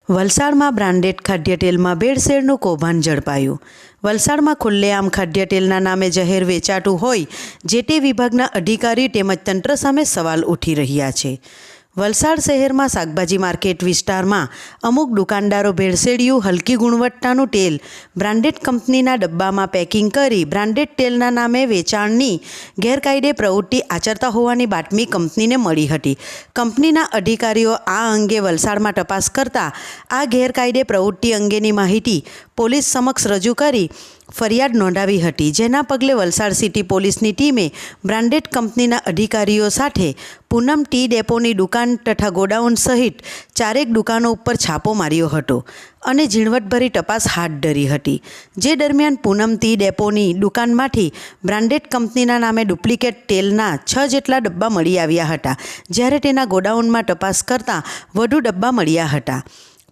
વલસાડમાં બ્રાન્ડેડ ખાદ્ય તેલમાં ભેળસેળનું કૌભાંડ ઝડપાયું। વલસાડમાં ખુલ્લેઆમ ખાદ્ય તેલના નામે જાહેર વેચાતું હોય જે તે વિભાગના અધિકારી તેમજ તંત્ર સામે સવાલ ઉઠી રહ્યા છે। વલસાડ શહેરમાં શાકભાજી માર્કેટ વિસ્તારમાં અમુક દુકાનદારો ભેળસેળિયું હલકી ગુણવત્તાનું તેલ બ્રાન્ડેડ કંપનીના ડબ્બામાં પેકિંગ કરી બ્રાન્ડેડ તેલના નામે વેચાણની ગેરકાયદે પ્રવૃત્તિ આચરતા હોવાની બાતમી કંપનીને મળી હતી। કંપનીના અધિકારીઓ આ અંગે વલસાડમાં તપાસ કરતા આ ગેરકાયદે પ્રવૃત્તિ અંગેની માહિતી પોલીસ સમક્ષ રજૂ કરી ફરિયાદ નોંધાવી હતી, જેના પગલે વલસાડ સિટી પોલીસની ટીમે બ્રાન્ડેડ કંપનીના અધિકારીઓ સાથે પૂનમ ટી ડેપોની દુકાન તથા ગોડાઉન સહિત 4 દુકાનો ઉપર છાપો માર્યો હતો અને ઝીણવટભરી તપાસ હાથ ધરી હતી। જે દરમિયાન પૂનમ ટી ડેપોની દુકાનમાંથી બ્રાન્ડેડ કંપનીના નામે ડુપ્લિકેટ તેલના 6 જેટલા ડબ્બા મળી આવ્યા હતા, જ્યારે તેના ગોડાઉનમાં તપાસ કરતાં વધુ ડબ્બા મળ્યા હતા।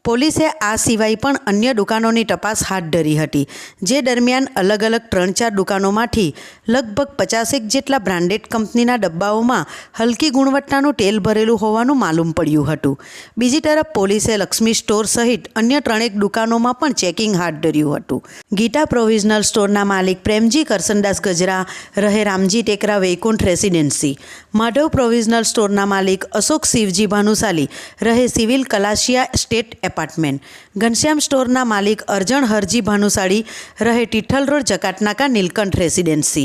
પોલીસે આ સિવાય પણ અન્ય દુકાનોની તપાસ હાથ ધરી હતી, જે દરમિયાન અલગ અલગ 3-4 દુકાનોમાંથી લગભગ 50 જેટલા બ્રાન્ડેડ કંપનીના ડબ્બાઓમાં હલકી ગુણવત્તાનું તેલ ભરેલું હોવાનું માલુમ પડ્યું હતું। બીજી તરફ પોલીસે લક્ષ્મી સ્ટોર સહિત અન્ય 3 દુકાનોમાં પણ ચેકિંગ હાથ ધર્યું હતું। ગીતા પ્રોવિઝનલ સ્ટોરના માલિક પ્રેમજી કરસનદાસ ગજરા રહે રામજી ટેકરા વૈકુંઠ રેસિડેન્સી, માધવ પ્રોવિઝનલ સ્ટોરના માલિક અશોક શિવજી ભાનુશાલી રહે સિવિલ કલાશિયા સ્ટેટ એપાર્ટમેન્ટ, ઘનશ્યામ સ્ટોરના માલિક અર્જણ હરજી ભાનુશાળી રહે ટિઠ્ઠલ રોડ જકાતનાકા નીલકંઠ રેસિડેન્સી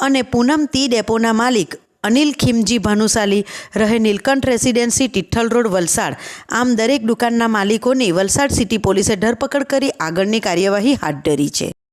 અને પૂનમ ટી ડેપોના માલિક અનિલ ખીમજી ભાનુશાલી રહે નીલકંઠ રેસિડેન્સી ટિઠ્ઠલ રોડ વલસાડ। આમ દરેક દુકાનના માલિકોની વલસાડ સિટી પોલીસે ધરપકડ કરી આગળની કાર્યવાહી હાથ ધરી છે।